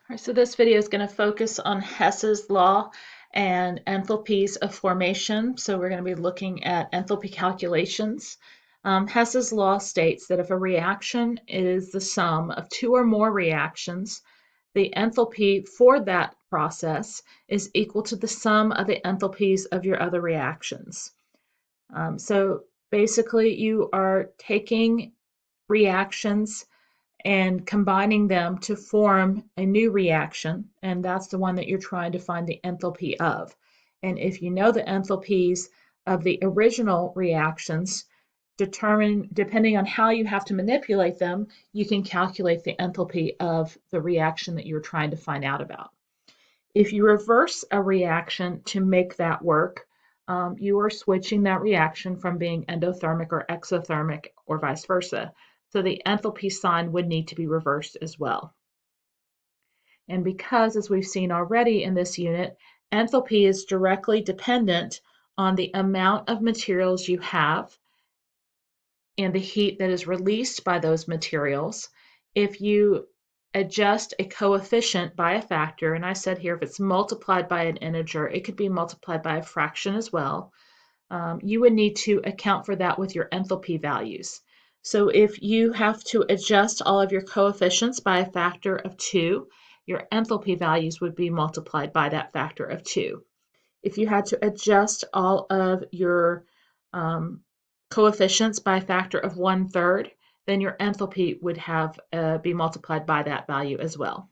Alright, so this video is going to focus on Hess's law and enthalpies of formation. So we're going to be looking at enthalpy calculations. Hess's law states that if a reaction is the sum of two or more reactions, the enthalpy for that process is equal to the sum of the enthalpies of your other reactions. So basically you are taking reactions and combining them to form a new reaction, and that's the one that you're trying to find the enthalpy of. And if you know the enthalpies of the original reactions, depending on how you have to manipulate them, you can calculate the enthalpy of the reaction that you're trying to find out about. If you reverse a reaction to make that work, you are switching that reaction from being endothermic or exothermic or vice versa. So the enthalpy sign would need to be reversed as well. And because, as we've seen already in this unit, enthalpy is directly dependent on the amount of materials you have and the heat that is released by those materials. If you adjust a coefficient by a factor, and I said here if it's multiplied by an integer, it could be multiplied by a fraction as well, you would need to account for that with your enthalpy values. So if you have to adjust all of your coefficients by a factor of 2, your enthalpy values would be multiplied by that factor of 2. If you had to adjust all of your coefficients by a factor of 1/3, then your enthalpy would have be multiplied by that value as well.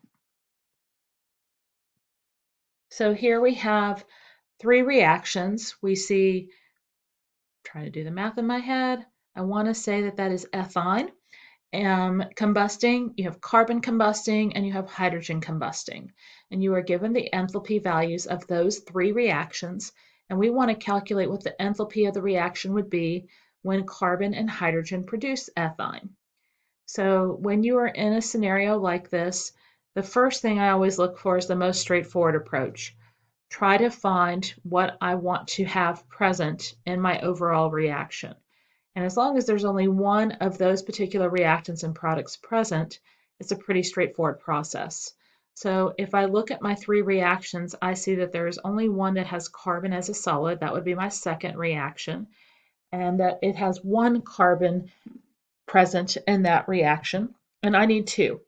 So here we have 3 reactions. We see, trying to do the math in my head, I want to say that that is ethane. Combusting, you have carbon combusting and you have hydrogen combusting. And you are given the enthalpy values of those 3 reactions. And we want to calculate what the enthalpy of the reaction would be when carbon and hydrogen produce ethane. So when you are in a scenario like this, the first thing I always look for is the most straightforward approach. Try to find what I want to have present in my overall reaction. And as long as there's only one of those particular reactants and products present, it's a pretty straightforward process. So if I look at my 3 reactions, I see that there is only one that has carbon as a solid. That would be my second reaction. And that it has 1 carbon present in that reaction. And I need 2.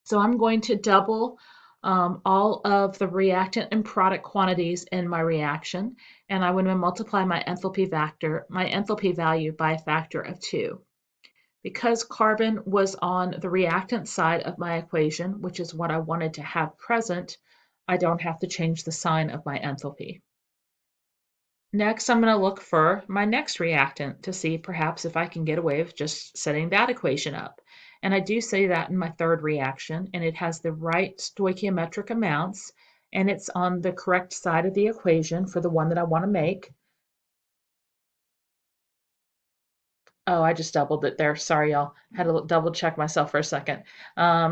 So I'm going to double all of the reactant and product quantities in my reaction, and I want to multiply my enthalpy value by a factor of 2. Because carbon was on the reactant side of my equation, which is what I wanted to have present, I don't have to change the sign of my enthalpy. Next, I'm going to look for my next reactant to see perhaps if I can get away with just setting that equation up. And I do say that in my third reaction, and it has the right stoichiometric amounts, and it's on the correct side of the equation for the one that I want to make. Oh, I just doubled it there. Sorry, y'all. Had to double check myself for a second.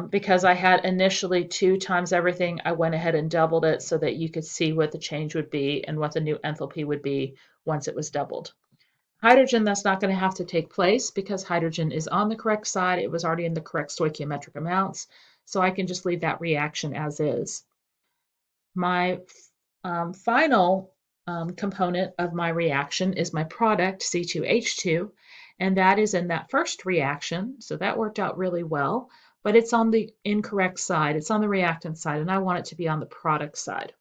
Because I had initially 2 times everything, I went ahead and doubled it so that you could see what the change would be and what the new enthalpy would be once it was doubled. Hydrogen, that's not going to have to take place because hydrogen is on the correct side. It was already in the correct stoichiometric amounts. So I can just leave that reaction as is. My final component of my reaction is my product, C2H2, and that is in that first reaction. So that worked out really well, but it's on the incorrect side. It's on the reactant side, and I want it to be on the product side.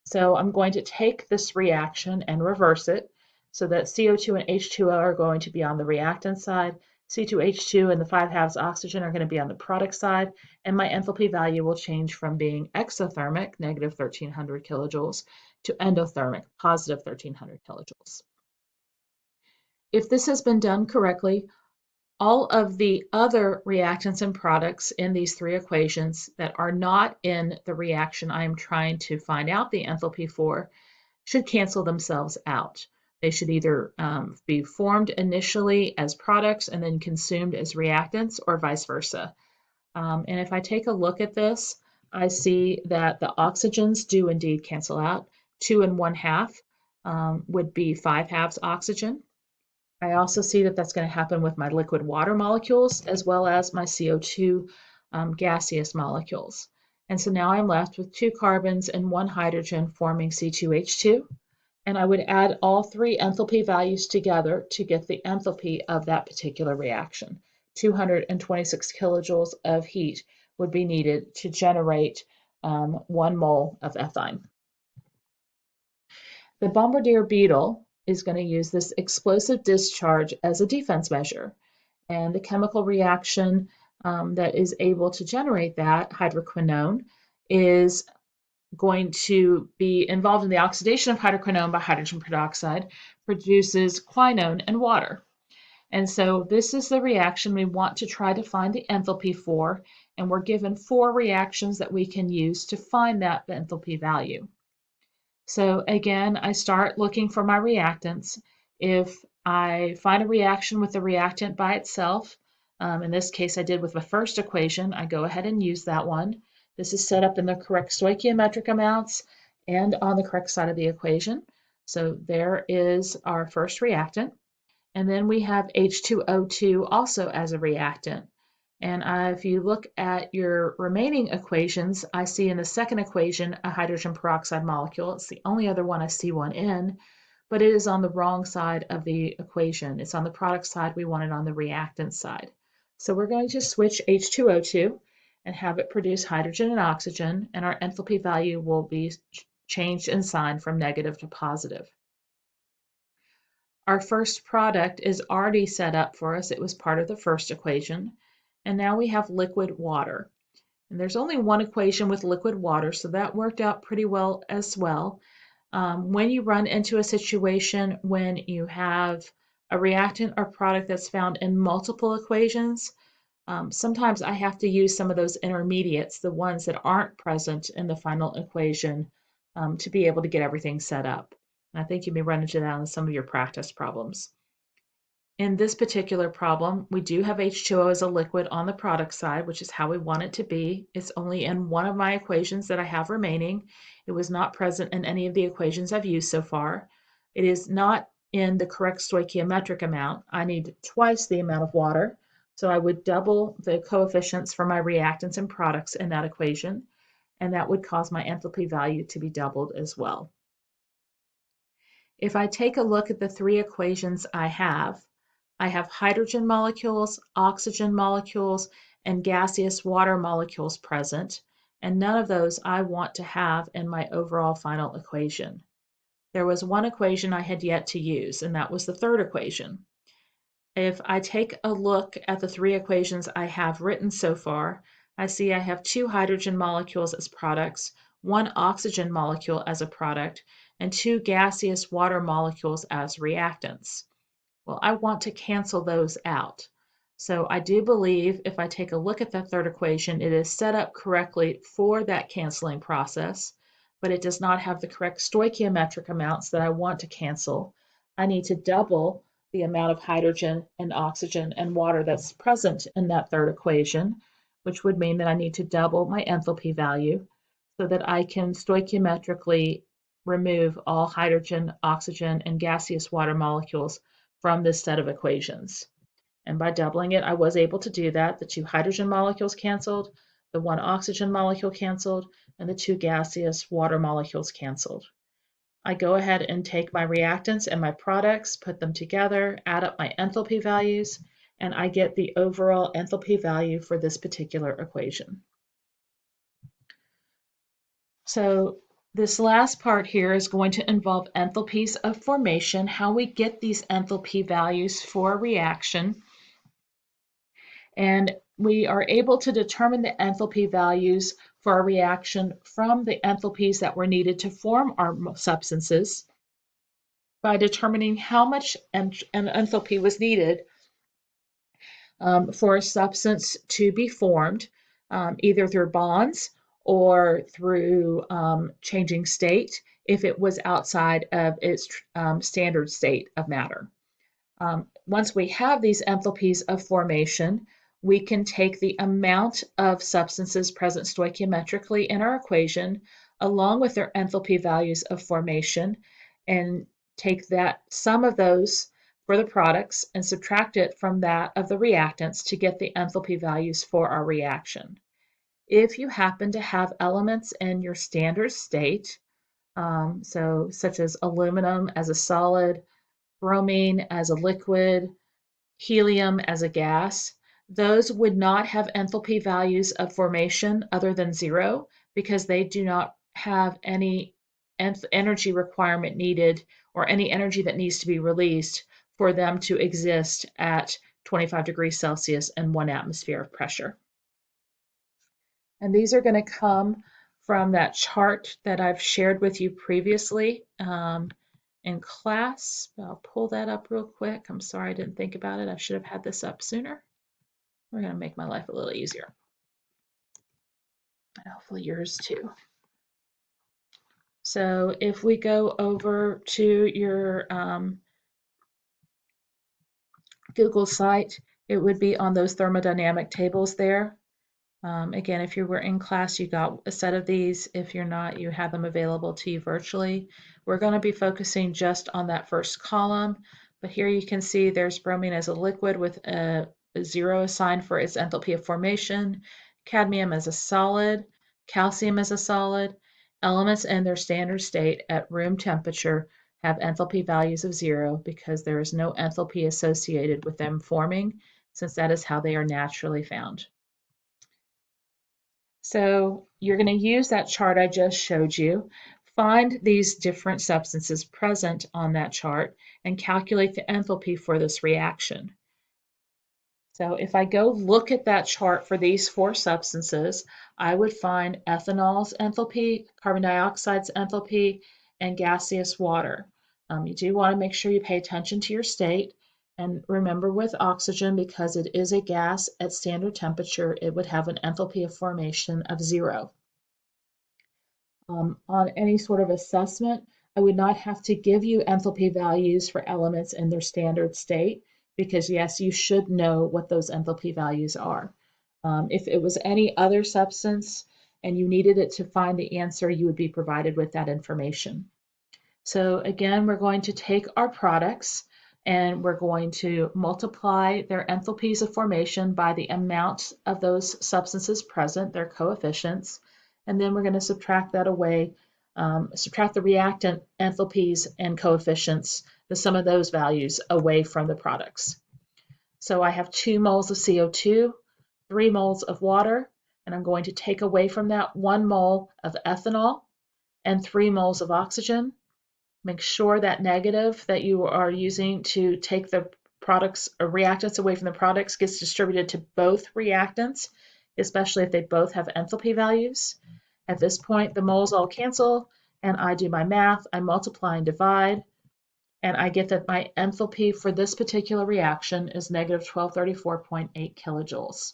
So I'm going to take this reaction and reverse it so that CO2 and H2O are going to be on the reactant side. C2H2 and the 5/2 oxygen are going to be on the product side, and my enthalpy value will change from being exothermic, negative 1300 kilojoules, to endothermic, positive 1300 kilojoules. If this has been done correctly, all of the other reactants and products in these 3 equations that are not in the reaction I am trying to find out the enthalpy for should cancel themselves out. They should either be formed initially as products and then consumed as reactants, or vice versa. And if I take a look at this, I see that the oxygens do indeed cancel out. 2 1/2 would be 5/2 oxygen. I also see that that's going to happen with my liquid water molecules as well as my CO2 gaseous molecules. And so now I'm left with 2 carbons and 1 hydrogen forming C2H2. And I would add all 3 enthalpy values together to get the enthalpy of that particular reaction. 226 kilojoules of heat would be needed to generate 1 mole of ethane. The bombardier beetle is going to use this explosive discharge as a defense measure. And the chemical reaction that is able to generate that, hydroquinone, is going to be involved in the oxidation of hydroquinone by hydrogen peroxide, produces quinone and water. And so this is the reaction we want to try to find the enthalpy for, and we're given 4 reactions that we can use to find that enthalpy value. So again, I start looking for my reactants. If I find a reaction with the reactant by itself, in this case I did with the first equation, I go ahead and use that one. This is set up in the correct stoichiometric amounts and on the correct side of the equation. So there is our first reactant. And then we have H2O2 also as a reactant. And if you look at your remaining equations, I see in the second equation a hydrogen peroxide molecule. It's the only other one I see one in, but it is on the wrong side of the equation. It's on the product side. We want it on the reactant side. So we're going to switch H2O2 and have it produce hydrogen and oxygen, and our enthalpy value will be changed in sign from negative to positive. Our first product is already set up for us. It was part of the first equation. And now we have liquid water. And there's only one equation with liquid water, so that worked out pretty well as well. When you run into a situation when you have a reactant or product that's found in multiple equations, sometimes I have to use some of those intermediates, the ones that aren't present in the final equation, to be able to get everything set up. I think you may run into that in some of your practice problems. In this particular problem, we do have H2O as a liquid on the product side, which is how we want it to be. It's only in one of my equations that I have remaining. It was not present in any of the equations I've used so far. It is not in the correct stoichiometric amount. I need twice the amount of water, so I would double the coefficients for my reactants and products in that equation, and that would cause my enthalpy value to be doubled as well. If I take a look at the 3 equations I have hydrogen molecules, oxygen molecules, and gaseous water molecules present, and none of those I want to have in my overall final equation. There was one equation I had yet to use, and that was the third equation. If I take a look at the 3 equations I have written so far, I see I have 2 hydrogen molecules as products, 1 oxygen molecule as a product, and 2 gaseous water molecules as reactants. Well, I want to cancel those out. So I do believe if I take a look at that third equation, it is set up correctly for that canceling process, but it does not have the correct stoichiometric amounts that I want to cancel. I need to double the amount of hydrogen and oxygen and water that's present in that third equation, which would mean that I need to double my enthalpy value so that I can stoichiometrically remove all hydrogen, oxygen, and gaseous water molecules from this set of equations. And by doubling it, I was able to do that. The 2 hydrogen molecules canceled, the 1 oxygen molecule canceled, and the 2 gaseous water molecules canceled. I go ahead and take my reactants and my products, put them together, add up my enthalpy values, and I get the overall enthalpy value for this particular equation. So this last part here is going to involve enthalpies of formation, how we get these enthalpy values for a reaction. And we are able to determine the enthalpy values for a reaction from the enthalpies that were needed to form our substances by determining how much an enthalpy was needed for a substance to be formed, either through bonds or through changing state if it was outside of its standard state of matter. Once we have these enthalpies of formation, we can take the amount of substances present stoichiometrically in our equation along with their enthalpy values of formation and take that sum of those for the products and subtract it from that of the reactants to get the enthalpy values for our reaction. If you happen to have elements in your standard state, so such as aluminum as a solid, bromine as a liquid, helium as a gas, those would not have enthalpy values of formation other than 0 because they do not have any energy requirement needed or any energy that needs to be released for them to exist at 25 degrees Celsius and 1 atmosphere of pressure. And these are going to come from that chart that I've shared with you previously in class. I'll pull that up real quick. I'm sorry I didn't think about it. I should have had this up sooner. We're going to make my life a little easier. And hopefully yours too. So if we go over to your Google site, it would be on those thermodynamic tables there. Again, if you were in class, you got a set of these. If you're not, you have them available to you virtually. We're going to be focusing just on that first column, but here you can see there's bromine as a liquid with a 0 assigned for its enthalpy of formation, cadmium as a solid, calcium as a solid. Elements in their standard state at room temperature have enthalpy values of 0 because there is no enthalpy associated with them forming, since that is how they are naturally found. So you're going to use that chart I just showed you, find these different substances present on that chart, and calculate the enthalpy for this reaction. So if I go look at that chart for these 4 substances, I would find ethanol's enthalpy, carbon dioxide's enthalpy, and gaseous water. You do want to make sure you pay attention to your state. And remember with oxygen, because it is a gas at standard temperature, it would have an enthalpy of formation of 0. On any sort of assessment, I would not have to give you enthalpy values for elements in their standard state because, yes, you should know what those enthalpy values are. If it was any other substance and you needed it to find the answer, you would be provided with that information. So again, we're going to take our products and we're going to multiply their enthalpies of formation by the amount of those substances present, their coefficients, and then we're going to subtract that away, subtract the reactant enthalpies and coefficients, the sum of those values, away from the products. So I have 2 moles of CO2, 3 moles of water, and I'm going to take away from that 1 mole of ethanol and 3 moles of oxygen. Make sure that negative that you are using to take the products or reactants away from the products gets distributed to both reactants, especially if they both have enthalpy values. At this point, the moles all cancel, and I do my math. I multiply and divide, and I get that my enthalpy for this particular reaction is negative 1234.8 kilojoules.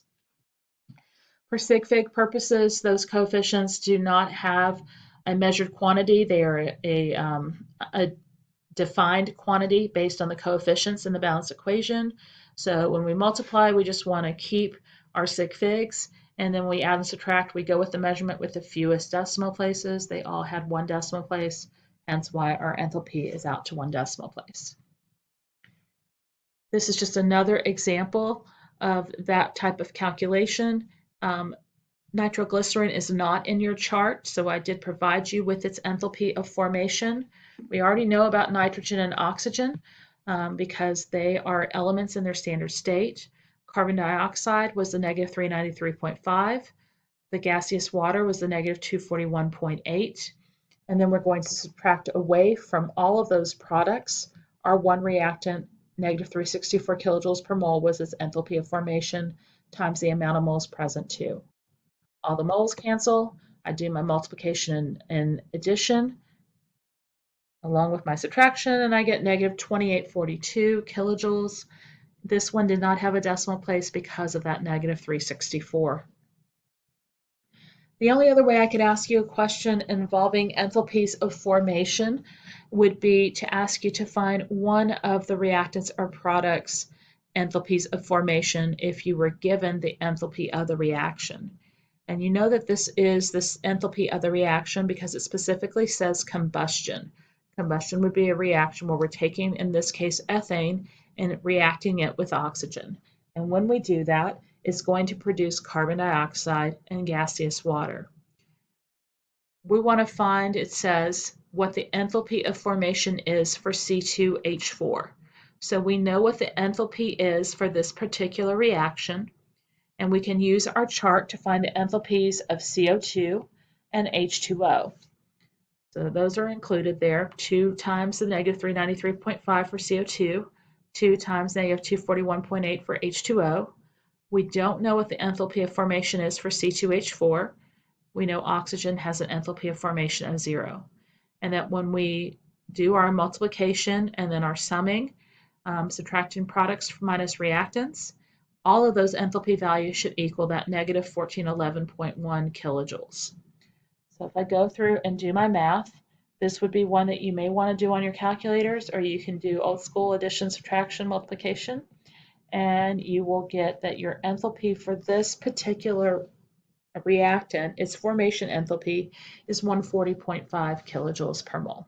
For sig fig purposes, those coefficients do not have a measured quantity. They are a defined quantity based on the coefficients in the balanced equation. So when we multiply, we just want to keep our sig figs, and then we add and subtract. We go with the measurement with the fewest decimal places. They all had 1 decimal place, hence why our enthalpy is out to 1 decimal place. This is just another example of that type of calculation. Nitroglycerin is not in your chart, so I did provide you with its enthalpy of formation. We already know about nitrogen and oxygen because they are elements in their standard state. Carbon dioxide was the negative 393.5. The gaseous water was the negative 241.8. And then we're going to subtract away from all of those products our 1 reactant, negative 364 kilojoules per mole, was its enthalpy of formation times the amount of moles present too. All the moles cancel. I do my multiplication and addition along with my subtraction, and I get negative 2842 kilojoules. This one did not have a decimal place because of that negative 364. The only other way I could ask you a question involving enthalpies of formation would be to ask you to find one of the reactants or products' enthalpies of formation if you were given the enthalpy of the reaction. And you know that this is this enthalpy of the reaction because it specifically says combustion. Combustion would be a reaction where we're taking, in this case, ethane and reacting it with oxygen. And when we do that, is going to produce carbon dioxide and gaseous water. We want to find, it says, what the enthalpy of formation is for C2H4. So we know what the enthalpy is for this particular reaction, and we can use our chart to find the enthalpies of CO2 and H2O. So those are included there. 2 times the negative 393.5 for CO2, 2 times negative 241.8 for H2O. We don't know what the enthalpy of formation is for C2H4. We know oxygen has an enthalpy of formation of 0. And that when we do our multiplication and then our summing, subtracting products minus reactants, all of those enthalpy values should equal that negative 1411.1 kilojoules. So if I go through and do my math, this would be one that you may want to do on your calculators, or you can do old school addition, subtraction, multiplication, and you will get that your enthalpy for this particular reactant, its formation enthalpy, is 140.5 kilojoules per mole.